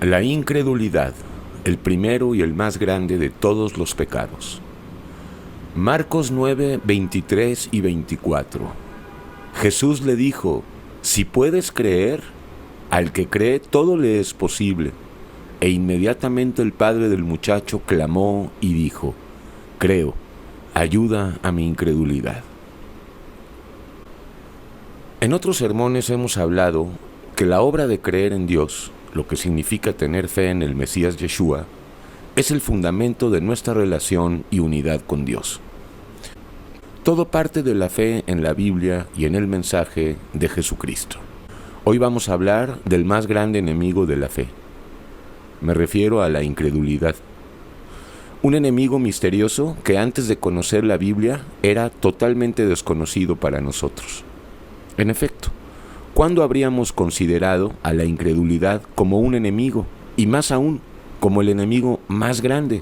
La incredulidad, el primero y el más grande de todos los pecados. Marcos 9, 23 y 24. Jesús le dijo: si puedes creer, al que cree todo le es posible. E inmediatamente el padre del muchacho clamó y dijo: creo, ayuda a mi incredulidad. En otros sermones hemos hablado que la obra de creer en Dios, lo que significa tener fe en el Mesías Yeshua, es el fundamento de nuestra relación y unidad con Dios. Todo parte de la fe en la Biblia y en el mensaje de Jesucristo. Hoy vamos a hablar del más grande enemigo de la fe. Me refiero a la incredulidad. Un enemigo misterioso que antes de conocer la Biblia era totalmente desconocido para nosotros. En efecto, ¿cuándo habríamos considerado a la incredulidad como un enemigo, y más aún, como el enemigo más grande?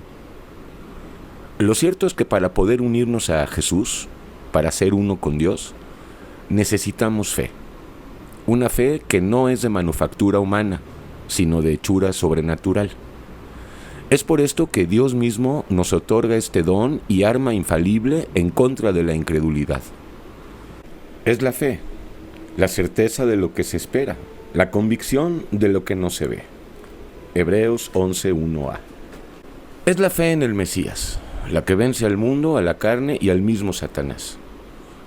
Lo cierto es que para poder unirnos a Jesús, para ser uno con Dios, necesitamos fe. Una fe que no es de manufactura humana, sino de hechura sobrenatural. Es por esto que Dios mismo nos otorga este don y arma infalible en contra de la incredulidad. Es la fe, la certeza de lo que se espera, la convicción de lo que no se ve. Hebreos 11:1a. Es la fe en el Mesías, la que vence al mundo, a la carne y al mismo Satanás.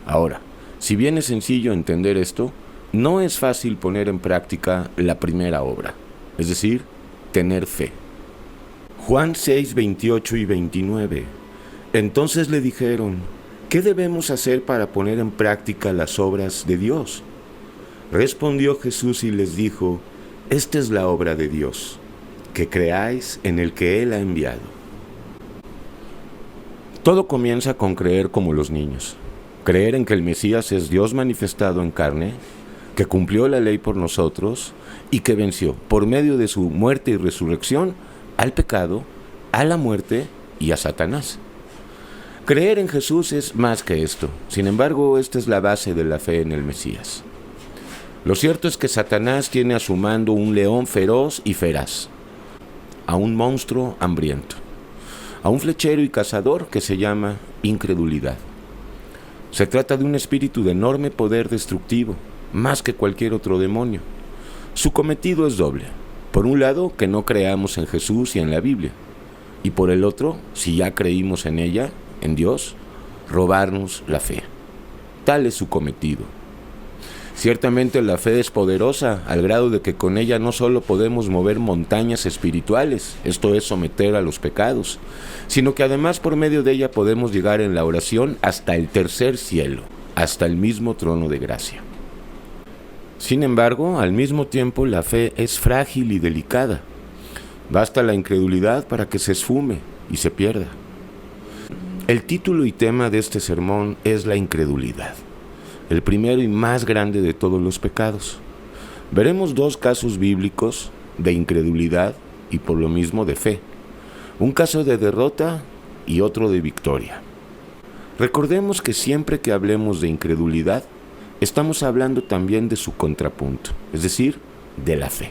Ahora, si bien es sencillo entender esto, no es fácil poner en práctica la primera obra, es decir, tener fe. Juan 6, 28 y 29. Entonces le dijeron: ¿qué debemos hacer para poner en práctica las obras de Dios? Respondió Jesús y les dijo: esta es la obra de Dios, que creáis en el que Él ha enviado. Todo comienza con creer como los niños. Creer en que el Mesías es Dios manifestado en carne, que cumplió la ley por nosotros y que venció, por medio de su muerte y resurrección, al pecado, a la muerte y a Satanás. Creer en Jesús es más que esto. Sin embargo, esta es la base de la fe en el Mesías. Lo cierto es que Satanás tiene a su mando un león feroz y feraz, a un monstruo hambriento, a un flechero y cazador que se llama incredulidad. Se trata de un espíritu de enorme poder destructivo, más que cualquier otro demonio. Su cometido es doble. Por un lado, que no creamos en Jesús y en la Biblia. Y por el otro, si ya creímos en ella, en Dios, robarnos la fe. Tal es su cometido. Ciertamente la fe es poderosa, al grado de que con ella no solo podemos mover montañas espirituales, esto es someter a los pecados, sino que además por medio de ella podemos llegar en la oración hasta el tercer cielo, hasta el mismo trono de gracia. Sin embargo, al mismo tiempo la fe es frágil y delicada. Basta la incredulidad para que se esfume y se pierda. El título y tema de este sermón es la incredulidad, el primero y más grande de todos los pecados. Veremos dos casos bíblicos de incredulidad y por lo mismo de fe. Un caso de derrota y otro de victoria. Recordemos que siempre que hablemos de incredulidad, estamos hablando también de su contrapunto, es decir, de la fe.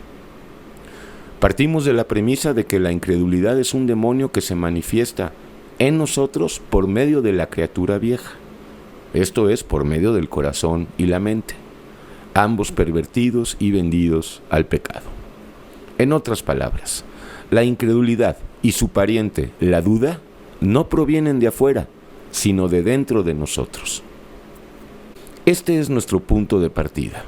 Partimos de la premisa de que la incredulidad es un demonio que se manifiesta en nosotros por medio de la criatura vieja. Esto es, por medio del corazón y la mente, ambos pervertidos y vendidos al pecado. En otras palabras, la incredulidad y su pariente, la duda, no provienen de afuera, sino de dentro de nosotros. Este es nuestro punto de partida.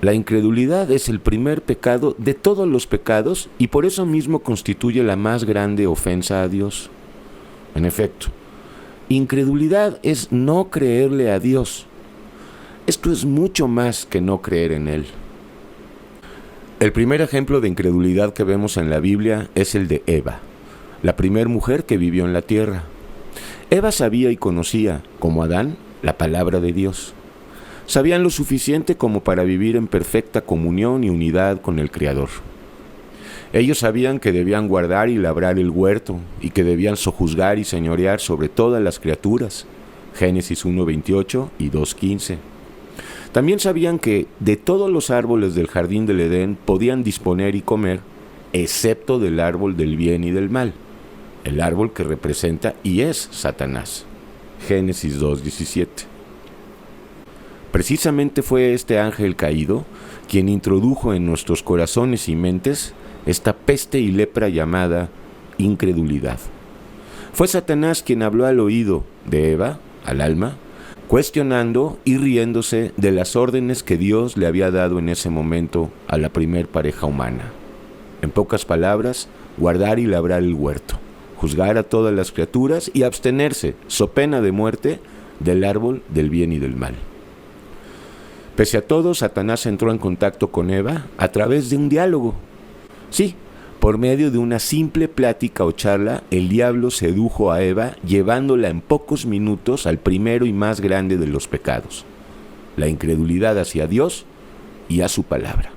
La incredulidad es el primer pecado de todos los pecados y por eso mismo constituye la más grande ofensa a Dios. En efecto, incredulidad es no creerle a Dios. Esto es mucho más que no creer en Él. El primer ejemplo de incredulidad que vemos en la Biblia es el de Eva, la primera mujer que vivió en la tierra. Eva sabía y conocía, como Adán, la palabra de Dios. Sabían lo suficiente como para vivir en perfecta comunión y unidad con el Creador. Ellos sabían que debían guardar y labrar el huerto y que debían sojuzgar y señorear sobre todas las criaturas. Génesis 1:28 y 2:15. También sabían que de todos los árboles del jardín del Edén podían disponer y comer, excepto del árbol del bien y del mal, el árbol que representa y es Satanás. Génesis 2:17. Precisamente fue este ángel caído quien introdujo en nuestros corazones y mentes esta peste y lepra llamada incredulidad. Fue Satanás quien habló al oído de Eva, al alma, cuestionando y riéndose de las órdenes que Dios le había dado en ese momento a la primer pareja humana. En pocas palabras, guardar y labrar el huerto, juzgar a todas las criaturas y abstenerse, so pena de muerte, del árbol del bien y del mal. Pese a todo, Satanás entró en contacto con Eva a través de un diálogo. Sí, por medio de una simple plática o charla, el diablo sedujo a Eva, llevándola en pocos minutos al primero y más grande de los pecados, la incredulidad hacia Dios y a su palabra.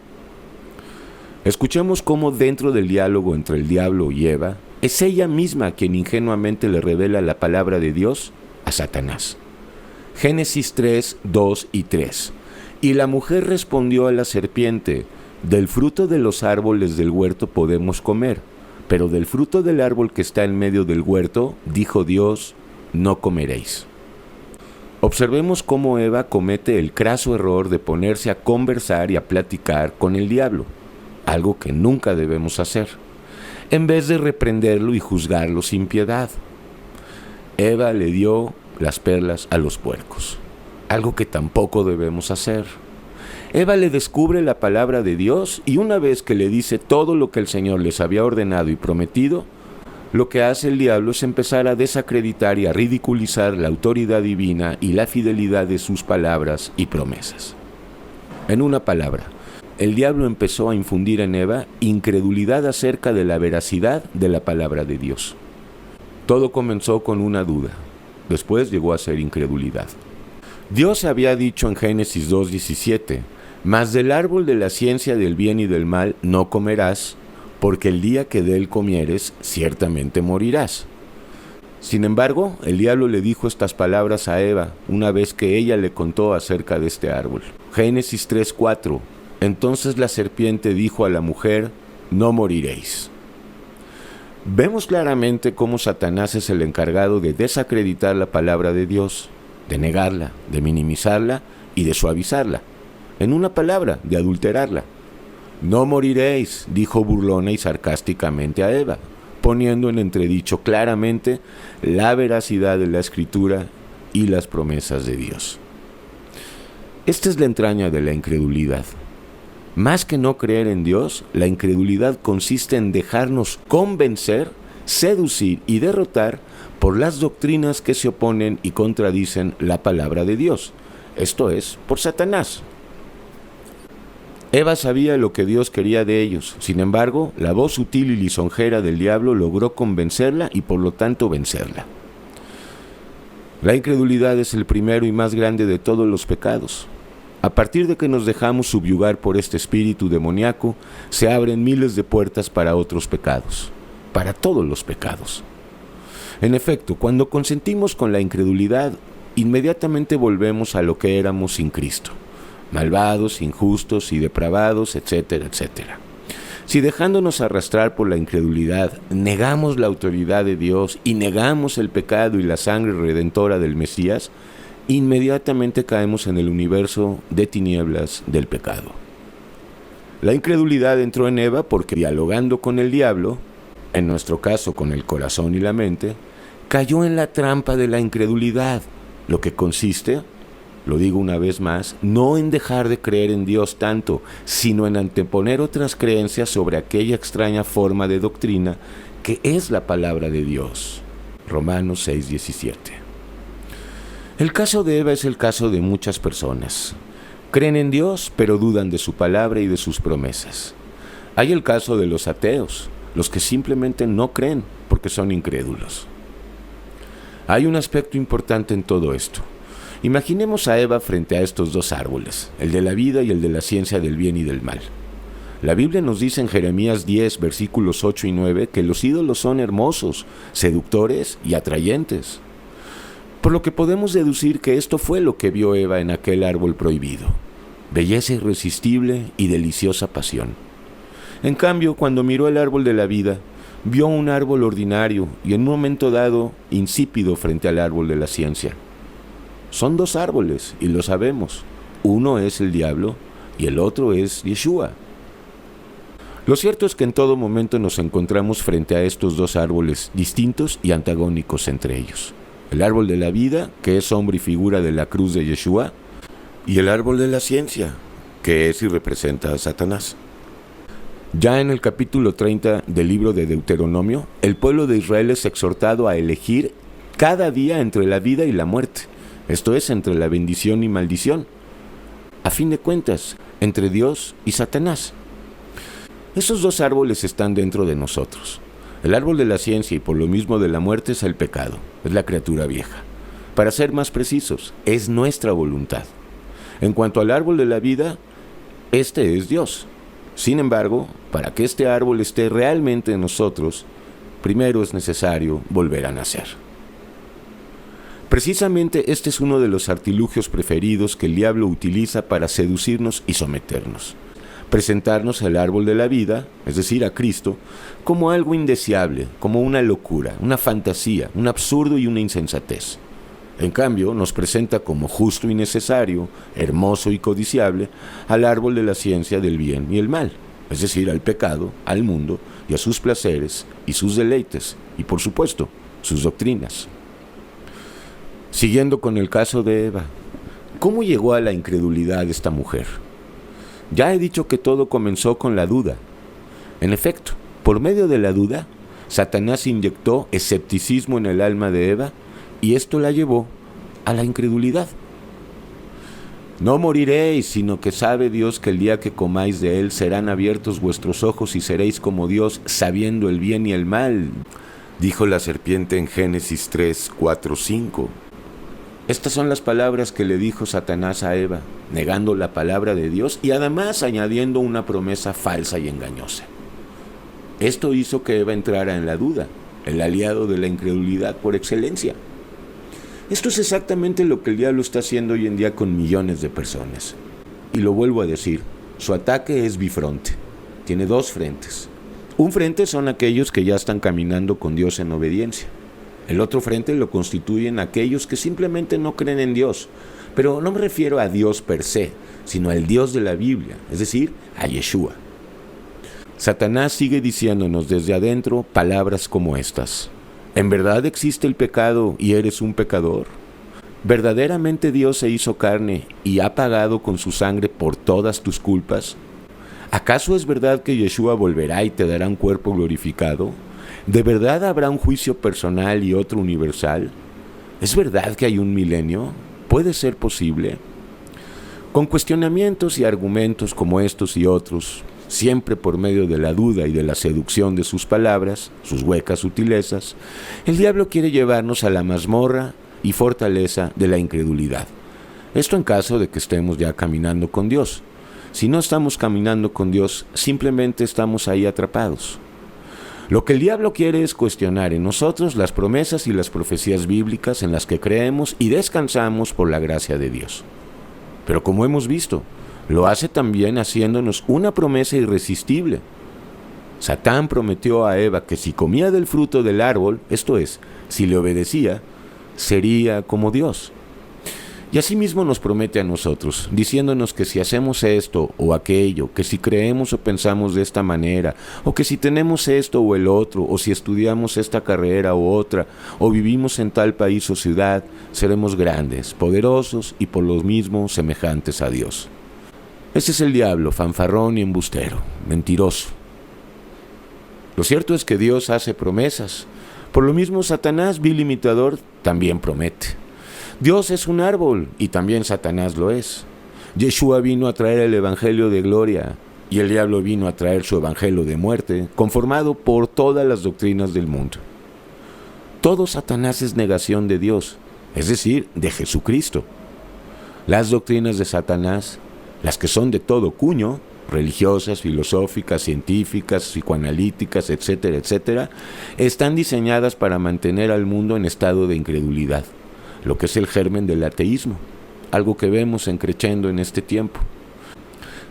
Escuchemos cómo dentro del diálogo entre el diablo y Eva, es ella misma quien ingenuamente le revela la palabra de Dios a Satanás. Génesis 3, 2 y 3. Y la mujer respondió a la serpiente: del fruto de los árboles del huerto podemos comer, pero del fruto del árbol que está en medio del huerto, dijo Dios, no comeréis. Observemos cómo Eva comete el craso error de ponerse a conversar y a platicar con el diablo, algo que nunca debemos hacer, en vez de reprenderlo y juzgarlo sin piedad. Eva le dio las perlas a los puercos, algo que tampoco debemos hacer. Eva le descubre la palabra de Dios y una vez que le dice todo lo que el Señor les había ordenado y prometido, lo que hace el diablo es empezar a desacreditar y a ridiculizar la autoridad divina y la fidelidad de sus palabras y promesas. En una palabra, el diablo empezó a infundir en Eva incredulidad acerca de la veracidad de la palabra de Dios. Todo comenzó con una duda, después llegó a ser incredulidad. Dios había dicho en Génesis 2:17, mas del árbol de la ciencia del bien y del mal no comerás, porque el día que de él comieres, ciertamente morirás. Sin embargo, el diablo le dijo estas palabras a Eva, una vez que ella le contó acerca de este árbol. Génesis 3:4, entonces la serpiente dijo a la mujer, no moriréis. Vemos claramente cómo Satanás es el encargado de desacreditar la palabra de Dios, de negarla, de minimizarla y de suavizarla. En una palabra, de adulterarla. No moriréis, dijo burlona y sarcásticamente a Eva, poniendo en entredicho claramente la veracidad de la Escritura y las promesas de Dios. Esta es la entraña de la incredulidad. Más que no creer en Dios, la incredulidad consiste en dejarnos convencer, seducir y derrotar por las doctrinas que se oponen y contradicen la palabra de Dios, esto es, por Satanás. Eva sabía lo que Dios quería de ellos, sin embargo, la voz sutil y lisonjera del diablo logró convencerla y por lo tanto vencerla. La incredulidad es el primero y más grande de todos los pecados. A partir de que nos dejamos subyugar por este espíritu demoníaco, se abren miles de puertas para otros pecados, para todos los pecados. En efecto, cuando consentimos con la incredulidad, inmediatamente volvemos a lo que éramos sin Cristo, malvados, injustos y depravados, etcétera, etcétera. Si dejándonos arrastrar por la incredulidad, negamos la autoridad de Dios y negamos el pecado y la sangre redentora del Mesías, inmediatamente caemos en el universo de tinieblas del pecado. La incredulidad entró en Eva porque dialogando con el diablo, en nuestro caso con el corazón y la mente, cayó en la trampa de la incredulidad, lo que consiste, lo digo una vez más, no en dejar de creer en Dios tanto, sino en anteponer otras creencias sobre aquella extraña forma de doctrina que es la palabra de Dios. Romanos 6:17. El caso de Eva es el caso de muchas personas. Creen en Dios, pero dudan de su palabra y de sus promesas. Hay el caso de los ateos, los que simplemente no creen porque son incrédulos. Hay un aspecto importante en todo esto. Imaginemos a Eva frente a estos dos árboles, el de la vida y el de la ciencia del bien y del mal. La Biblia nos dice en Jeremías 10, versículos 8 y 9, que los ídolos son hermosos, seductores y atrayentes. Por lo que podemos deducir que esto fue lo que vio Eva en aquel árbol prohibido. Belleza irresistible y deliciosa pasión. En cambio, cuando miró el árbol de la vida, vio un árbol ordinario y en un momento dado insípido frente al árbol de la ciencia. Son dos árboles, y lo sabemos. Uno es el diablo y el otro es Yeshua. Lo cierto es que en todo momento nos encontramos frente a estos dos árboles distintos y antagónicos entre ellos. El árbol de la vida, que es sombra y figura de la cruz de Yeshua, y el árbol de la ciencia, que es y representa a Satanás. Ya en el capítulo 30 del libro de Deuteronomio, el pueblo de Israel es exhortado a elegir cada día entre la vida y la muerte, esto es, entre la bendición y maldición, a fin de cuentas, entre Dios y Satanás. Esos dos árboles están dentro de nosotros. El árbol de la ciencia y por lo mismo de la muerte es el pecado, es la criatura vieja. Para ser más precisos, es nuestra voluntad. En cuanto al árbol de la vida, este es Dios. Sin embargo, para que este árbol esté realmente en nosotros, primero es necesario volver a nacer. Precisamente este es uno de los artilugios preferidos que el diablo utiliza para seducirnos y someternos. Presentarnos al árbol de la vida, es decir, a Cristo, como algo indeseable, como una locura, una fantasía, un absurdo y una insensatez. En cambio, nos presenta como justo y necesario, hermoso y codiciable, al árbol de la ciencia del bien y el mal, es decir, al pecado, al mundo y a sus placeres y sus deleites, y por supuesto, sus doctrinas. Siguiendo con el caso de Eva, ¿cómo llegó a la incredulidad esta mujer? Ya he dicho que todo comenzó con la duda. En efecto, por medio de la duda, Satanás inyectó escepticismo en el alma de Eva y esto la llevó a la incredulidad. No moriréis, sino que sabe Dios que el día que comáis de él serán abiertos vuestros ojos y seréis como Dios, sabiendo el bien y el mal, dijo la serpiente en Génesis 3, 4, 5. Estas son las palabras que le dijo Satanás a Eva, negando la palabra de Dios y además añadiendo una promesa falsa y engañosa. Esto hizo que Eva entrara en la duda, el aliado de la incredulidad por excelencia. Esto es exactamente lo que el diablo está haciendo hoy en día con millones de personas. Y lo vuelvo a decir, su ataque es bifronte, tiene dos frentes. Un frente son aquellos que ya están caminando con Dios en obediencia. El otro frente lo constituyen aquellos que simplemente no creen en Dios. Pero no me refiero a Dios per se, sino al Dios de la Biblia, es decir, a Yeshua. Satanás sigue diciéndonos desde adentro palabras como estas. ¿En verdad existe el pecado y eres un pecador? ¿Verdaderamente Dios se hizo carne y ha pagado con su sangre por todas tus culpas? ¿Acaso es verdad que Yeshua volverá y te dará un cuerpo glorificado? ¿De verdad habrá un juicio personal y otro universal? ¿Es verdad que hay un milenio? ¿Puede ser posible? Con cuestionamientos y argumentos como estos y otros, siempre por medio de la duda y de la seducción de sus palabras, sus huecas sutilezas, el diablo quiere llevarnos a la mazmorra y fortaleza de la incredulidad. Esto en caso de que estemos ya caminando con Dios. Si no estamos caminando con Dios, simplemente estamos ahí atrapados. Lo que el diablo quiere es cuestionar en nosotros las promesas y las profecías bíblicas en las que creemos y descansamos por la gracia de Dios. Pero como hemos visto, lo hace también haciéndonos una promesa irresistible. Satán prometió a Eva que si comía del fruto del árbol, esto es, si le obedecía, sería como Dios. Y asimismo nos promete a nosotros, diciéndonos que si hacemos esto o aquello, que si creemos o pensamos de esta manera, o que si tenemos esto o el otro, o si estudiamos esta carrera o otra, o vivimos en tal país o ciudad, seremos grandes, poderosos y por lo mismo semejantes a Dios. Ese es el diablo, fanfarrón y embustero, mentiroso. Lo cierto es que Dios hace promesas. Por lo mismo Satanás, vil imitador, también promete. Dios es un árbol y también Satanás lo es. Yeshua vino a traer el evangelio de gloria y el diablo vino a traer su evangelio de muerte, conformado por todas las doctrinas del mundo. Todo Satanás es negación de Dios, es decir, de Jesucristo. Las doctrinas de Satanás, las que son de todo cuño, religiosas, filosóficas, científicas, psicoanalíticas, etcétera, etcétera, están diseñadas para mantener al mundo en estado de incredulidad, lo que es el germen del ateísmo, algo que vemos en creciendo en este tiempo.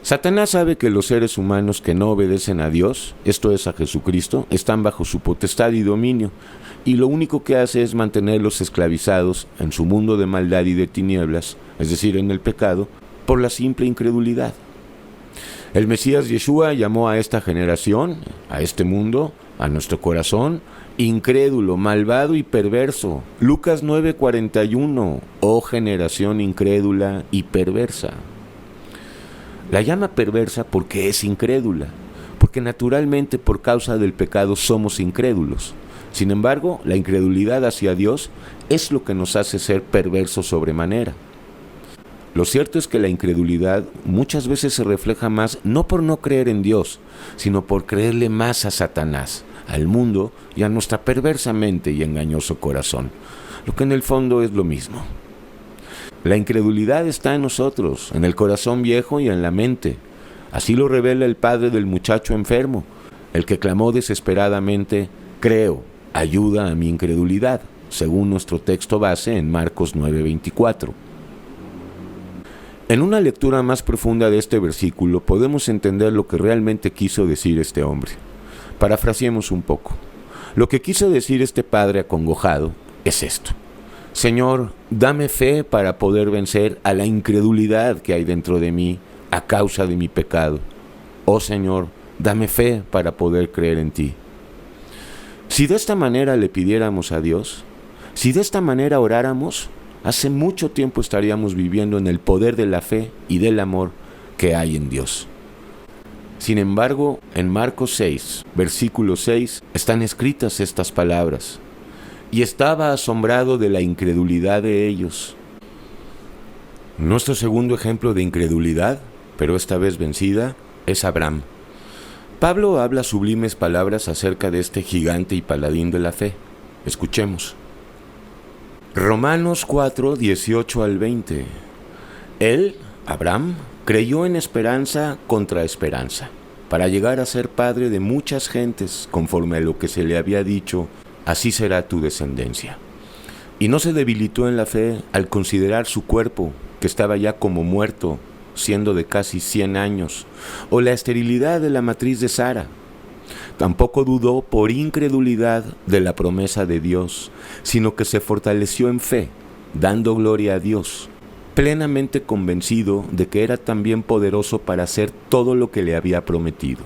Satanás sabe que los seres humanos que no obedecen a Dios, esto es a Jesucristo, están bajo su potestad y dominio, y lo único que hace es mantenerlos esclavizados en su mundo de maldad y de tinieblas, es decir, en el pecado, por la simple incredulidad. El Mesías Yeshua llamó a esta generación, a este mundo, a nuestro corazón, incrédulo, malvado y perverso. Lucas 9:41, oh generación incrédula y perversa. La llama perversa porque es incrédula, porque naturalmente por causa del pecado somos incrédulos. Sin embargo, la incredulidad hacia Dios es lo que nos hace ser perversos sobremanera. Lo cierto es que la incredulidad muchas veces se refleja más no por no creer en Dios, sino por creerle más a Satanás, al mundo y a nuestra perversa mente y engañoso corazón, lo que en el fondo es lo mismo. La incredulidad está en nosotros, en el corazón viejo y en la mente. Así lo revela el padre del muchacho enfermo, el que clamó desesperadamente: creo, ayuda a mi incredulidad, según nuestro texto base en Marcos 9:24. En una lectura más profunda de este versículo podemos entender lo que realmente quiso decir este hombre. Parafraseemos un poco. Lo que quiso decir este padre acongojado es esto: Señor, dame fe para poder vencer a la incredulidad que hay dentro de mí a causa de mi pecado. Oh Señor, dame fe para poder creer en ti. Si de esta manera le pidiéramos a Dios, si de esta manera oráramos, hace mucho tiempo estaríamos viviendo en el poder de la fe y del amor que hay en Dios. Sin embargo, en Marcos 6, versículo 6, están escritas estas palabras: y estaba asombrado de la incredulidad de ellos. Nuestro segundo ejemplo de incredulidad, pero esta vez vencida, es Abraham. Pablo habla sublimes palabras acerca de este gigante y paladín de la fe. Escuchemos. Romanos 4, 18 al 20. Él, Abraham, creyó en esperanza contra esperanza, para llegar a ser padre de muchas gentes, conforme a lo que se le había dicho: así será tu descendencia. Y no se debilitó en la fe al considerar su cuerpo, que estaba ya como muerto, siendo de casi 100 años, o la esterilidad de la matriz de Sara. Tampoco dudó por incredulidad de la promesa de Dios, sino que se fortaleció en fe, dando gloria a Dios, plenamente convencido de que era también poderoso para hacer todo lo que le había prometido.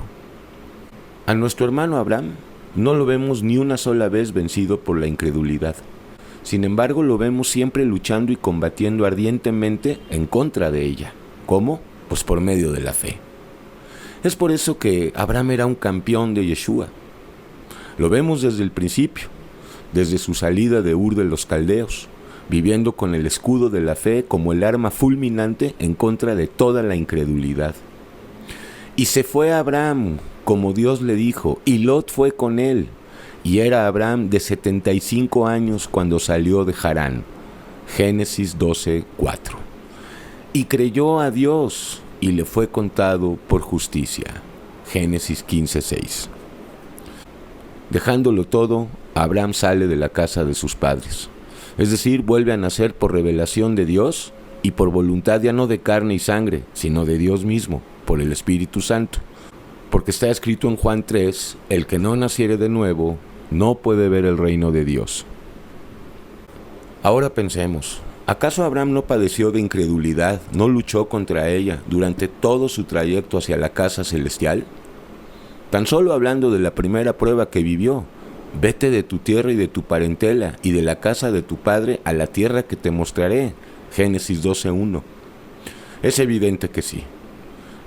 A nuestro hermano Abraham no lo vemos ni una sola vez vencido por la incredulidad. Sin embargo, lo vemos siempre luchando y combatiendo ardientemente en contra de ella. ¿Cómo? Pues por medio de la fe. Es por eso que Abraham era un campeón de Yeshua. Lo vemos desde el principio, desde su salida de Ur de los Caldeos, viviendo con el escudo de la fe como el arma fulminante en contra de toda la incredulidad. Y se fue Abraham, como Dios le dijo, y Lot fue con él. Y era Abraham de 75 años cuando salió de Harán. Génesis 12:4. Y creyó a Dios, y le fue contado por justicia. Génesis 15:6. Dejándolo todo, Abraham sale de la casa de sus padres. Es decir, vuelve a nacer por revelación de Dios y por voluntad ya no de carne y sangre, sino de Dios mismo, por el Espíritu Santo. Porque está escrito en Juan 3, el que no naciere de nuevo, no puede ver el reino de Dios. Ahora pensemos, ¿acaso Abraham no padeció de incredulidad, no luchó contra ella durante todo su trayecto hacia la casa celestial? Tan solo hablando de la primera prueba que vivió: vete de tu tierra y de tu parentela y de la casa de tu padre a la tierra que te mostraré. Génesis 12:1. Es evidente que sí.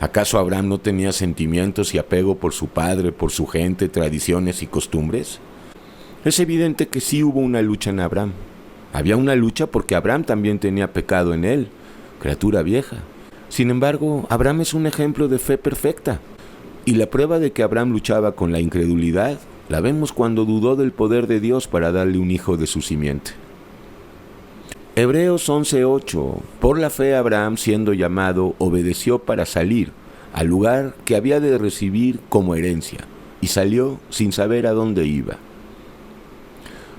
¿Acaso Abraham no tenía sentimientos y apego por su padre, por su gente, tradiciones y costumbres? Es evidente que sí hubo una lucha en Abraham. Había una lucha porque Abraham también tenía pecado en él, criatura vieja. Sin embargo, Abraham es un ejemplo de fe perfecta. Y la prueba de que Abraham luchaba con la incredulidad la vemos cuando dudó del poder de Dios para darle un hijo de su simiente. Hebreos 11:8. Por la fe Abraham, siendo llamado, obedeció para salir al lugar que había de recibir como herencia, y salió sin saber a dónde iba.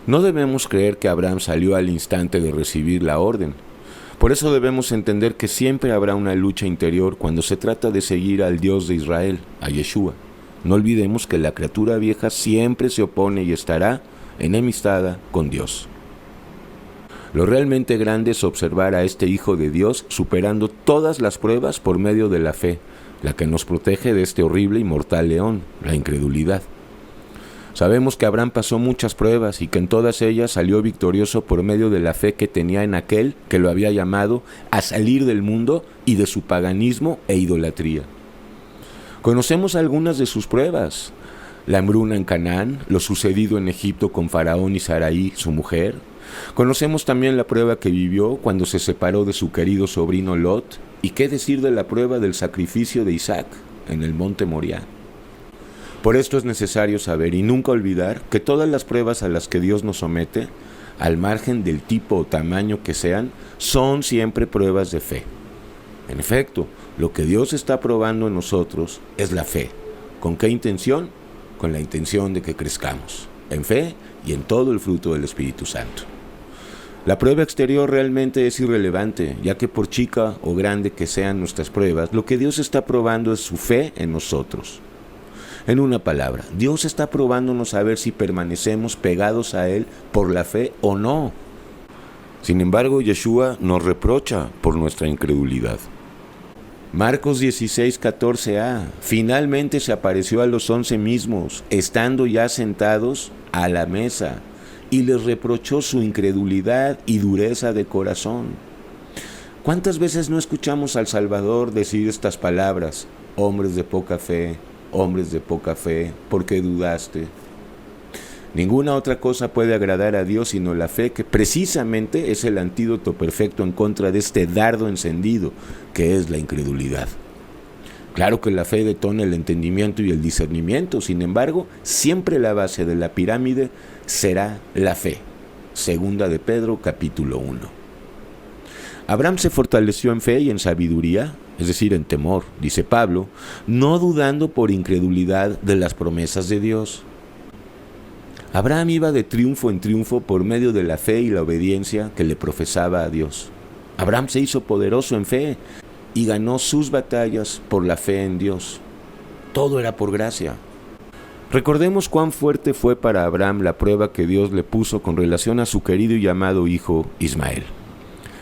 No debemos creer que Abraham salió al instante de recibir la orden, Por eso debemos entender que siempre habrá una lucha interior cuando se trata de seguir al Dios de Israel, a Yeshua. No olvidemos que la criatura vieja siempre se opone y estará enemistada con Dios. Lo realmente grande es observar a este Hijo de Dios superando todas las pruebas por medio de la fe, la que nos protege de este horrible y mortal león, la incredulidad. Sabemos que Abraham pasó muchas pruebas y que en todas ellas salió victorioso por medio de la fe que tenía en aquel que lo había llamado a salir del mundo y de su paganismo e idolatría. Conocemos algunas de sus pruebas: la hambruna en Canaán, lo sucedido en Egipto con Faraón y Sarai, su mujer. Conocemos también la prueba que vivió cuando se separó de su querido sobrino Lot, y qué decir de la prueba del sacrificio de Isaac en el monte Moriah. Por esto es necesario saber y nunca olvidar que todas las pruebas a las que Dios nos somete, al margen del tipo o tamaño que sean, son siempre pruebas de fe. En efecto, lo que Dios está probando en nosotros es la fe. ¿Con qué intención? Con la intención de que crezcamos en fe y en todo el fruto del Espíritu Santo. La prueba exterior realmente es irrelevante, ya que por chica o grande que sean nuestras pruebas, lo que Dios está probando es su fe en nosotros. En una palabra, Dios está probándonos a ver si permanecemos pegados a Él por la fe o no. Sin embargo, Yeshua nos reprocha por nuestra incredulidad. Marcos 16:14a, finalmente se apareció a los 11 mismos, estando ya sentados a la mesa, y les reprochó su incredulidad y dureza de corazón. ¿Cuántas veces no escuchamos al Salvador decir estas palabras? Hombres de poca fe, ¿por qué dudaste? Ninguna otra cosa puede agradar a Dios sino la fe, que precisamente es el antídoto perfecto en contra de este dardo encendido que es la incredulidad. Claro que la fe detona el entendimiento y el discernimiento, sin embargo, siempre la base de la pirámide será la fe. Segunda de Pedro, capítulo 1. Abraham se fortaleció en fe y en sabiduría, es decir, en temor, dice Pablo, no dudando por incredulidad de las promesas de Dios. Abraham iba de triunfo en triunfo por medio de la fe y la obediencia que le profesaba a Dios. Abraham se hizo poderoso en fe y ganó sus batallas por la fe en Dios. Todo era por gracia. Recordemos cuán fuerte fue para Abraham la prueba que Dios le puso con relación a su querido y llamado hijo Ismael.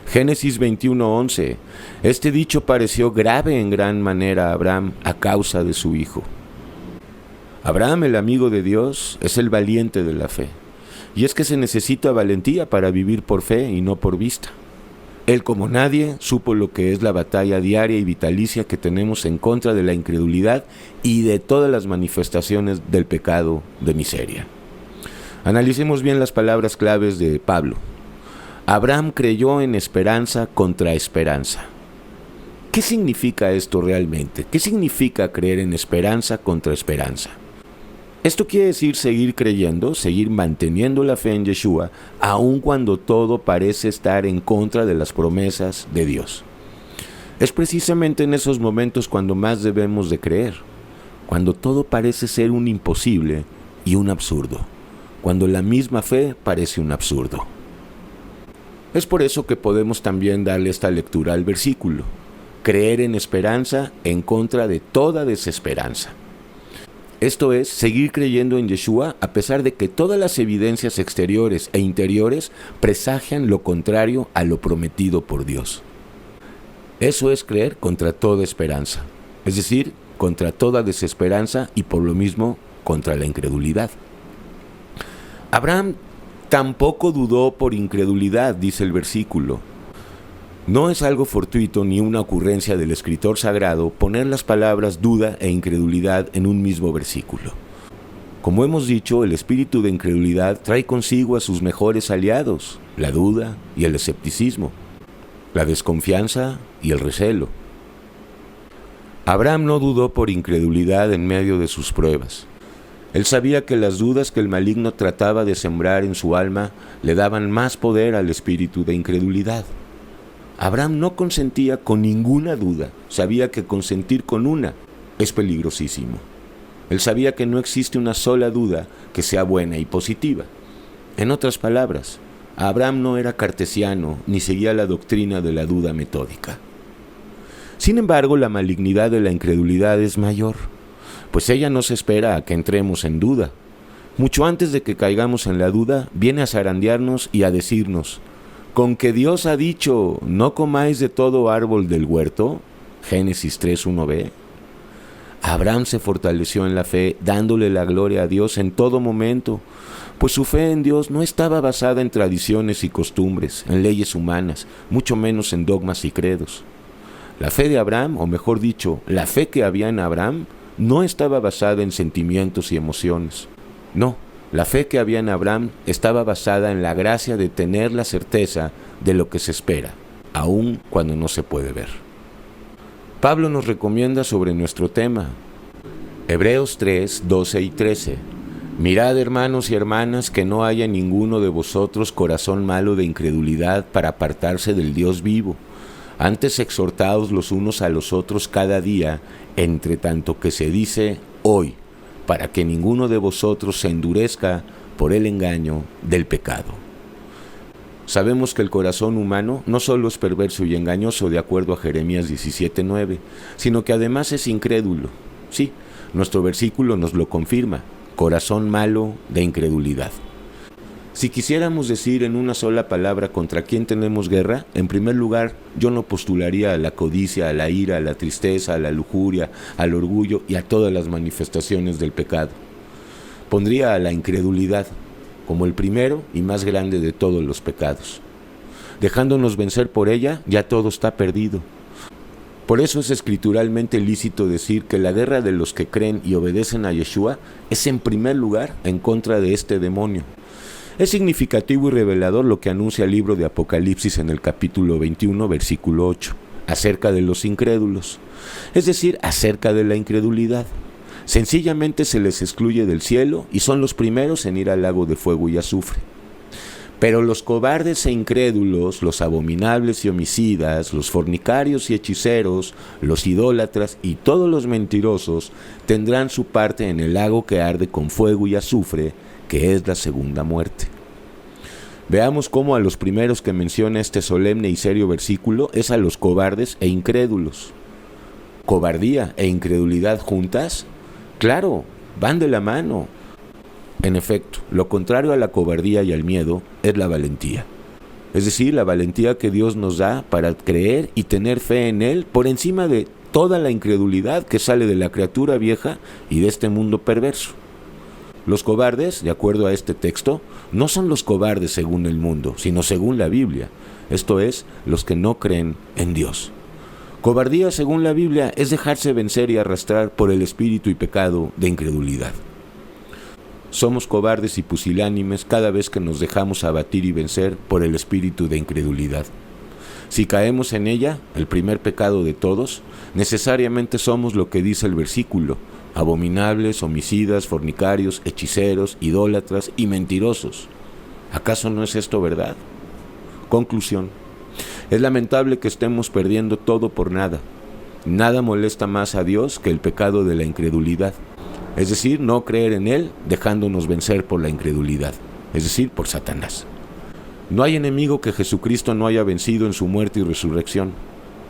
Génesis 21:11. Este dicho pareció grave en gran manera a Abraham a causa de su hijo. Abraham, el amigo de Dios, es el valiente de la fe. Y es que se necesita valentía para vivir por fe y no por vista. Él, como nadie, supo lo que es la batalla diaria y vitalicia que tenemos en contra de la incredulidad y de todas las manifestaciones del pecado de miseria. Analicemos bien las palabras claves de Pablo. Abraham creyó en esperanza contra esperanza. ¿Qué significa esto realmente? ¿Qué significa creer en esperanza contra esperanza? Esto quiere decir seguir creyendo, seguir manteniendo la fe en Yeshua, aun cuando todo parece estar en contra de las promesas de Dios. Es precisamente en esos momentos cuando más debemos de creer, cuando todo parece ser un imposible y un absurdo, cuando la misma fe parece un absurdo. Es por eso que podemos también darle esta lectura al versículo: creer en esperanza en contra de toda desesperanza. Esto es, seguir creyendo en Yeshua a pesar de que todas las evidencias exteriores e interiores presagian lo contrario a lo prometido por Dios. Eso es creer contra toda esperanza, es decir, contra toda desesperanza y por lo mismo contra la incredulidad. Abraham tampoco dudó por incredulidad, dice el versículo. No es algo fortuito ni una ocurrencia del escritor sagrado poner las palabras duda e incredulidad en un mismo versículo. Como hemos dicho, el espíritu de incredulidad trae consigo a sus mejores aliados, la duda y el escepticismo, la desconfianza y el recelo. Abraham no dudó por incredulidad en medio de sus pruebas. Él sabía que las dudas que el maligno trataba de sembrar en su alma le daban más poder al espíritu de incredulidad. Abraham no consentía con ninguna duda, sabía que consentir con una es peligrosísimo. Él sabía que no existe una sola duda que sea buena y positiva. En otras palabras, Abraham no era cartesiano ni seguía la doctrina de la duda metódica. Sin embargo, la malignidad de la incredulidad es mayor, pues ella no se espera a que entremos en duda. Mucho antes de que caigamos en la duda, viene a zarandearnos y a decirnos: con que Dios ha dicho, no comáis de todo árbol del huerto, Génesis 3:1b. Abraham se fortaleció en la fe, dándole la gloria a Dios en todo momento, pues su fe en Dios no estaba basada en tradiciones y costumbres, en leyes humanas, mucho menos en dogmas y credos. La fe de Abraham, o mejor dicho, la fe que había en Abraham, no estaba basada en sentimientos y emociones. No, la fe que había en Abraham estaba basada en la gracia de tener la certeza de lo que se espera, aun cuando no se puede ver. Pablo nos recomienda sobre nuestro tema. Hebreos 3, 12 y 13. Mirad, hermanos y hermanas, que no haya en ninguno de vosotros corazón malo de incredulidad para apartarse del Dios vivo. Antes exhortaos los unos a los otros cada día, entre tanto que se dice hoy, para que ninguno de vosotros se endurezca por el engaño del pecado. Sabemos que el corazón humano no solo es perverso y engañoso, de acuerdo a Jeremías 17:9, sino que además es incrédulo. Sí, nuestro versículo nos lo confirma: corazón malo de incredulidad. Si quisiéramos decir en una sola palabra contra quién tenemos guerra, en primer lugar, yo no postularía a la codicia, a la ira, a la tristeza, a la lujuria, al orgullo y a todas las manifestaciones del pecado. Pondría a la incredulidad como el primero y más grande de todos los pecados. Dejándonos vencer por ella, ya todo está perdido. Por eso es escrituralmente lícito decir que la guerra de los que creen y obedecen a Yeshua es en primer lugar en contra de este demonio. Es significativo y revelador lo que anuncia el libro de Apocalipsis en el capítulo 21, versículo 8, acerca de los incrédulos, es decir, acerca de la incredulidad. Sencillamente se les excluye del cielo y son los primeros en ir al lago de fuego y azufre. Pero los cobardes e incrédulos, los abominables y homicidas, los fornicarios y hechiceros, los idólatras y todos los mentirosos tendrán su parte en el lago que arde con fuego y azufre, que es la segunda muerte. Veamos cómo a los primeros que menciona este solemne y serio versículo es a los cobardes e incrédulos. ¿Cobardía e incredulidad juntas? Claro, van de la mano. En efecto, lo contrario a la cobardía y al miedo es la valentía. Es decir, la valentía que Dios nos da para creer y tener fe en Él por encima de toda la incredulidad que sale de la criatura vieja y de este mundo perverso. Los cobardes, de acuerdo a este texto, no son los cobardes según el mundo, sino según la Biblia, esto es, los que no creen en Dios. Cobardía, según la Biblia, es dejarse vencer y arrastrar por el espíritu y pecado de incredulidad. Somos cobardes y pusilánimes cada vez que nos dejamos abatir y vencer por el espíritu de incredulidad. Si caemos en ella, el primer pecado de todos, necesariamente somos lo que dice el versículo: abominables, homicidas, fornicarios, hechiceros, idólatras y mentirosos. ¿Acaso no es esto verdad? Conclusión. Es lamentable que estemos perdiendo todo por nada. Nada molesta más a Dios que el pecado de la incredulidad. Es decir, no creer en Él dejándonos vencer por la incredulidad. Es decir, por Satanás. No hay enemigo que Jesucristo no haya vencido en su muerte y resurrección.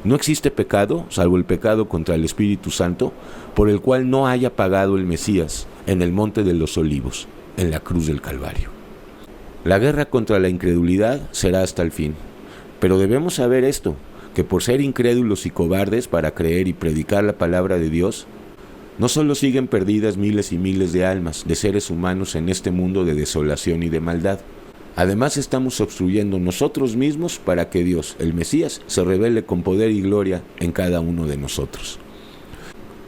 No existe pecado, salvo el pecado contra el Espíritu Santo, por el cual no haya pagado el Mesías en el Monte de los Olivos, en la cruz del Calvario. La guerra contra la incredulidad será hasta el fin. Pero debemos saber esto, que por ser incrédulos y cobardes para creer y predicar la palabra de Dios, no solo siguen perdidas miles y miles de almas, de seres humanos en este mundo de desolación y de maldad. Además estamos obstruyendo nosotros mismos para que Dios, el Mesías, se revele con poder y gloria en cada uno de nosotros.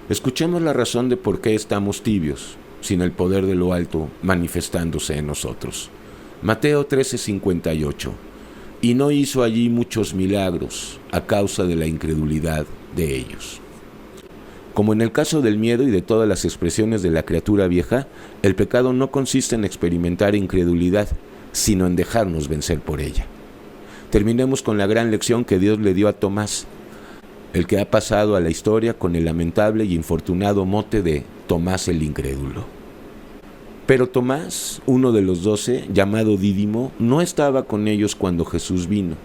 Escuchemos la razón de por qué estamos tibios, sin el poder de lo alto manifestándose en nosotros. Mateo 13:58. Y no hizo allí muchos milagros a causa de la incredulidad de ellos. Como en el caso del miedo y de todas las expresiones de la criatura vieja, el pecado no consiste en experimentar incredulidad, sino en dejarnos vencer por ella. Terminemos con la gran lección que Dios le dio a Tomás, el que ha pasado a la historia con el lamentable y infortunado mote de Tomás el Incrédulo. Pero Tomás, uno de los 12, llamado Dídimo, no estaba con ellos cuando Jesús vino.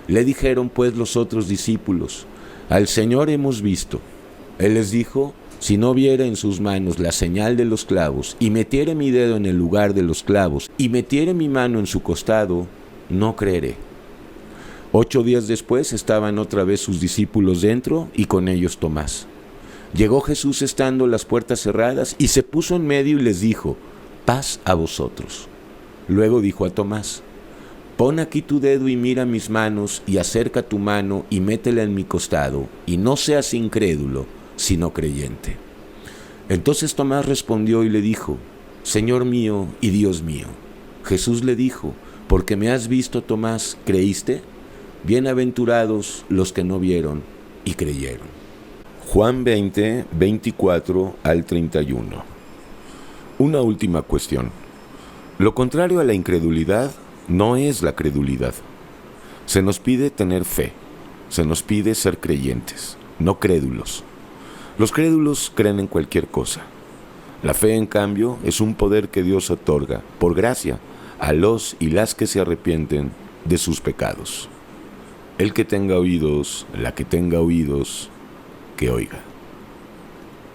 Le dijeron pues los otros discípulos: «Al Señor hemos visto». Él les dijo: «Si no viera en sus manos la señal de los clavos, y metiere mi dedo en el lugar de los clavos, y metiere mi mano en su costado, no creeré». 8 días después estaban otra vez sus discípulos dentro, y con ellos Tomás. Llegó Jesús estando las puertas cerradas, y se puso en medio y les dijo: «Paz a vosotros». Luego dijo a Tomás: «Pon aquí tu dedo y mira mis manos, y acerca tu mano y métela en mi costado, y no seas incrédulo, sino creyente». Entonces Tomás respondió y le dijo: «Señor mío y Dios mío». Jesús le dijo: «Porque me has visto, Tomás, ¿creíste? Bienaventurados los que no vieron y creyeron». Juan 20, 24 al 31. Una última cuestión. Lo contrario a la incredulidad no es la credulidad. Se nos pide tener fe, se nos pide ser creyentes, no crédulos. Los crédulos creen en cualquier cosa. La fe, en cambio, es un poder que Dios otorga, por gracia, a los y las que se arrepienten de sus pecados. El que tenga oídos, la que tenga oídos, que oiga.